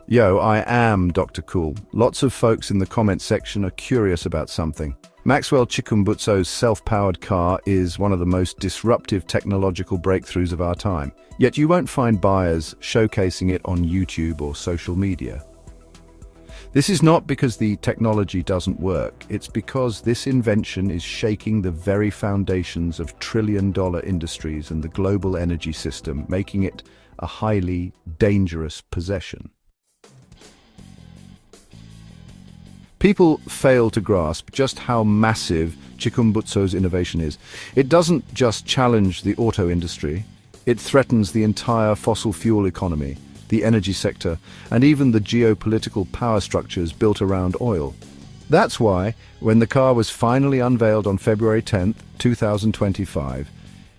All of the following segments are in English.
Yo, I am Dr. Cool. Lots of folks in the comment section are curious about something. Maxwell Chikumbutso's self-powered car is one of the most disruptive technological breakthroughs of our time. Yet you won't find buyers showcasing it on YouTube or social media. This is not because the technology doesn't work. It's because this invention is shaking the very foundations of trillion-dollar industries and the global energy system, making it a highly dangerous possession. People fail to grasp just how massive Chikumbutso's innovation is. It doesn't just challenge the auto industry, it threatens the entire fossil fuel economy, the energy sector, and even the geopolitical power structures built around oil. That's why, when the car was finally unveiled on February 10, 2025,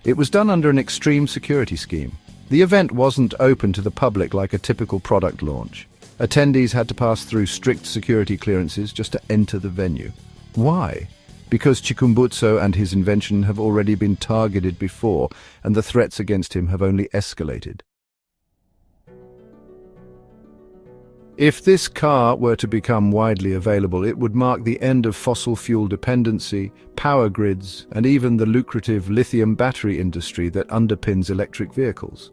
it was done under an extreme security scheme. The event wasn't open to the public like a typical product launch. Attendees had to pass through strict security clearances just to enter the venue. Why? Because Chikumbutso and his invention have already been targeted before, and the threats against him have only escalated. If this car were to become widely available, it would mark the end of fossil fuel dependency, power grids, and even the lucrative lithium battery industry that underpins electric vehicles.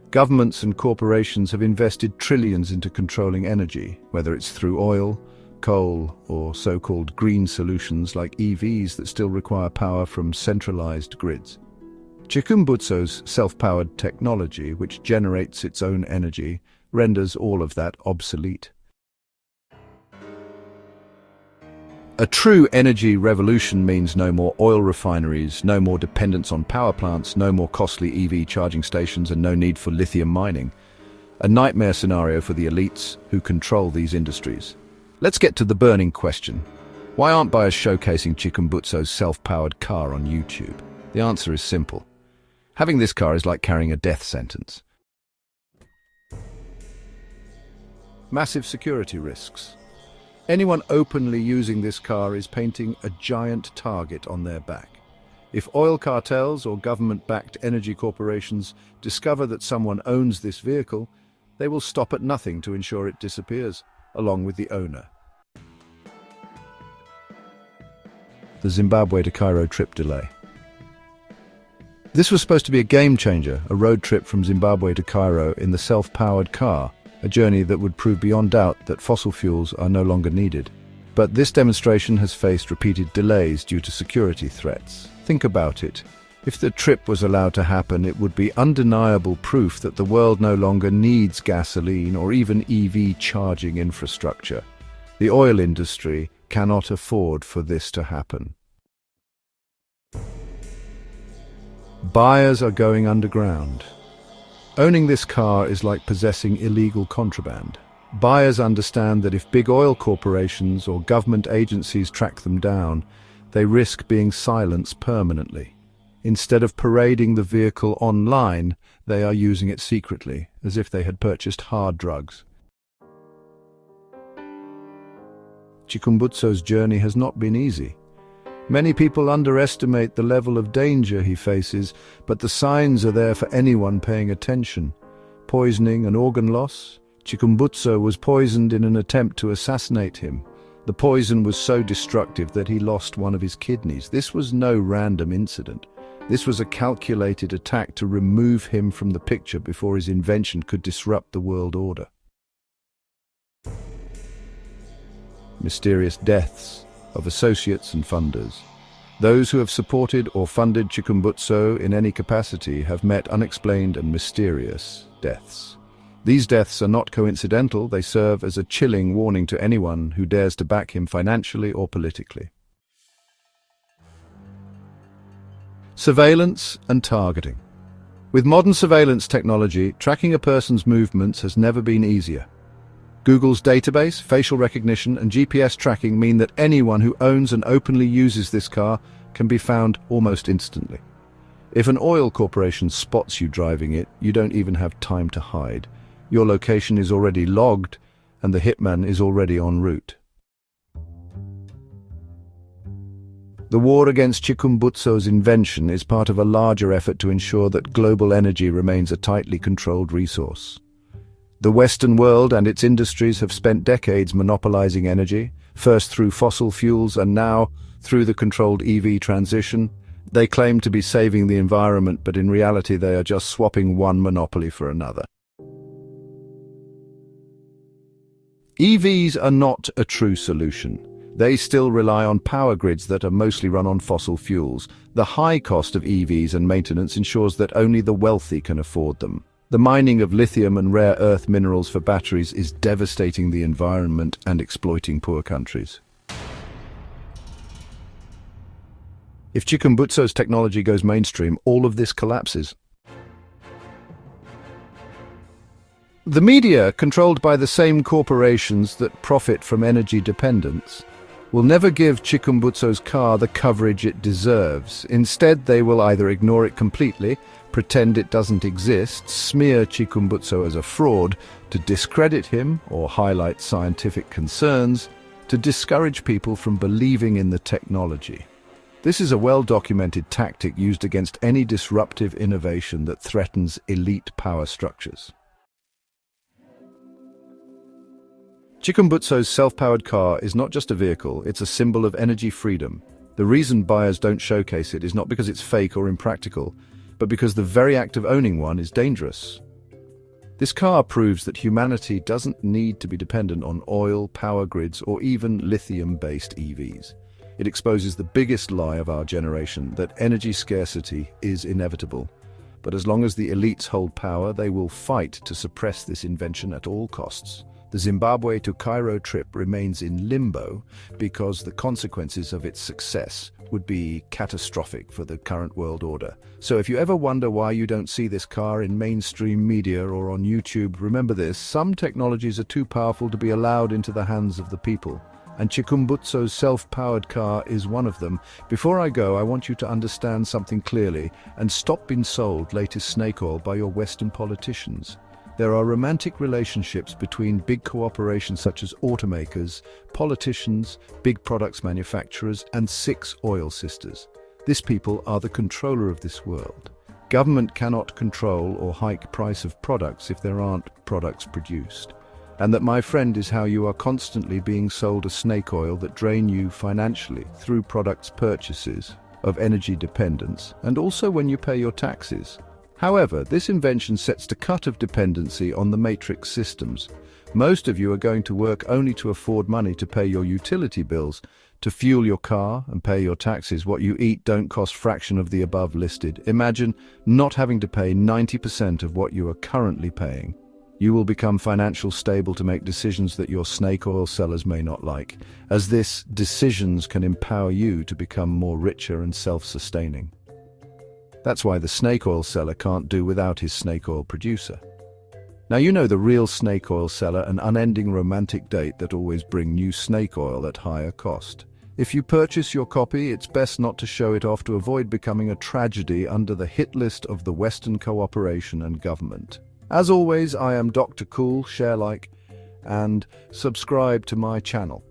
Governments and corporations have invested trillions into controlling energy, whether it's through oil, coal, or so-called green solutions like EVs that still require power from centralized grids. Chikumbutso's self-powered technology, which generates its own energy, renders all of that obsolete. A true energy revolution means no more oil refineries, no more dependence on power plants, no more costly EV charging stations, and no need for lithium mining. A nightmare scenario for the elites who control these industries. Let's get to the burning question. Why aren't buyers showcasing Chikumbutso's self-powered car on YouTube? The answer is simple. Having this car is like carrying a death sentence. Massive security risks. Anyone openly using this car is painting a giant target on their back. If oil cartels or government-backed energy corporations discover that someone owns this vehicle, they will stop at nothing to ensure it disappears, along with the owner. The Zimbabwe to Cairo trip delay. This was supposed to be a game-changer, a road trip from Zimbabwe to Cairo in the self-powered car, a journey that would prove beyond doubt that fossil fuels are no longer needed. But this demonstration has faced repeated delays due to security threats. Think about it. If the trip was allowed to happen, it would be undeniable proof that the world no longer needs gasoline or even EV charging infrastructure. The oil industry cannot afford for this to happen. Buyers are going underground. Owning this car is like possessing illegal contraband. Buyers understand that if big oil corporations or government agencies track them down, they risk being silenced permanently. Instead of parading the vehicle online, they are using it secretly, as if they had purchased hard drugs. Chikumbutso's journey has not been easy. Many people underestimate the level of danger he faces, but the signs are there for anyone paying attention. Poisoning and organ loss. Chikumbutso was poisoned in an attempt to assassinate him. The poison was so destructive that he lost one of his kidneys. This was no random incident. This was a calculated attack to remove him from the picture before his invention could disrupt the world order. Mysterious deaths of associates and funders. Those who have supported or funded Chikumbutso in any capacity have met unexplained and mysterious deaths. These deaths are not coincidental, they serve as a chilling warning to anyone who dares to back him financially or politically. Surveillance and targeting. With modern surveillance technology, tracking a person's movements has never been easier. Google's database, facial recognition, and GPS tracking mean that anyone who owns and openly uses this car can be found almost instantly. If an oil corporation spots you driving it, you don't even have time to hide. Your location is already logged, and the hitman is already en route. The war against Chikumbutso's invention is part of a larger effort to ensure that global energy remains a tightly controlled resource. The Western world and its industries have spent decades monopolizing energy, first through fossil fuels and now through the controlled EV transition. They claim to be saving the environment, but in reality they are just swapping one monopoly for another. EVs are not a true solution. They still rely on power grids that are mostly run on fossil fuels. The high cost of EVs and maintenance ensures that only the wealthy can afford them. The mining of lithium and rare earth minerals for batteries is devastating the environment and exploiting poor countries. If Chikumbutso's technology goes mainstream, all of this collapses. The media, controlled by the same corporations that profit from energy dependence, will never give Chikumbutso's car the coverage it deserves. Instead, they will either ignore it completely, pretend it doesn't exist, smear Chikumbutso as a fraud to discredit him or highlight scientific concerns to discourage people from believing in the technology. This is a well-documented tactic used against any disruptive innovation that threatens elite power structures. Chikumbutso's self-powered car is not just a vehicle, it's a symbol of energy freedom. The reason buyers don't showcase it is not because it's fake or impractical, but because the very act of owning one is dangerous. This car proves that humanity doesn't need to be dependent on oil, power grids, or even lithium-based EVs. It exposes the biggest lie of our generation, that energy scarcity is inevitable. But as long as the elites hold power, they will fight to suppress this invention at all costs. The Zimbabwe to Cairo trip remains in limbo because the consequences of its success would be catastrophic for the current world order. So if you ever wonder why you don't see this car in mainstream media or on YouTube, remember this: some technologies are too powerful to be allowed into the hands of the people. And Chikumbutso's self-powered car is one of them. Before I go, I want you to understand something clearly and stop being sold latest snake oil by your Western politicians. There are romantic relationships between big corporations such as automakers, politicians, big products manufacturers, and 6 oil sisters. These people are the controller of this world. Government cannot control or hike price of products if there aren't products produced. And that, my friend, is how you are constantly being sold a snake oil that drain you financially through products purchases of energy dependence, and also when you pay your taxes. However, this invention sets the cut of dependency on the matrix systems. Most of you are going to work only to afford money to pay your utility bills, to fuel your car and pay your taxes. What you eat don't cost fraction of the above listed. Imagine not having to pay 90% of what you are currently paying. You will become financially stable to make decisions that your snake oil sellers may not like, as these decisions can empower you to become more richer and self-sustaining. That's why the snake oil seller can't do without his snake oil producer. Now you know the real snake oil seller, an unending romantic date that always bring new snake oil at higher cost. If you purchase your copy, it's best not to show it off to avoid becoming a tragedy under the hit list of the Western cooperation and government. As always, I am Dr. Cool. Share, like, and subscribe to my channel.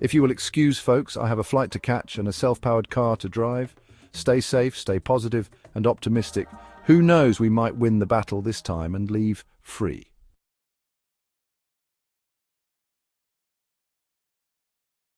If you will excuse, folks, I have a flight to catch and a self-powered car to drive. Stay safe, stay positive and optimistic. Who knows, we might win the battle this time and leave free.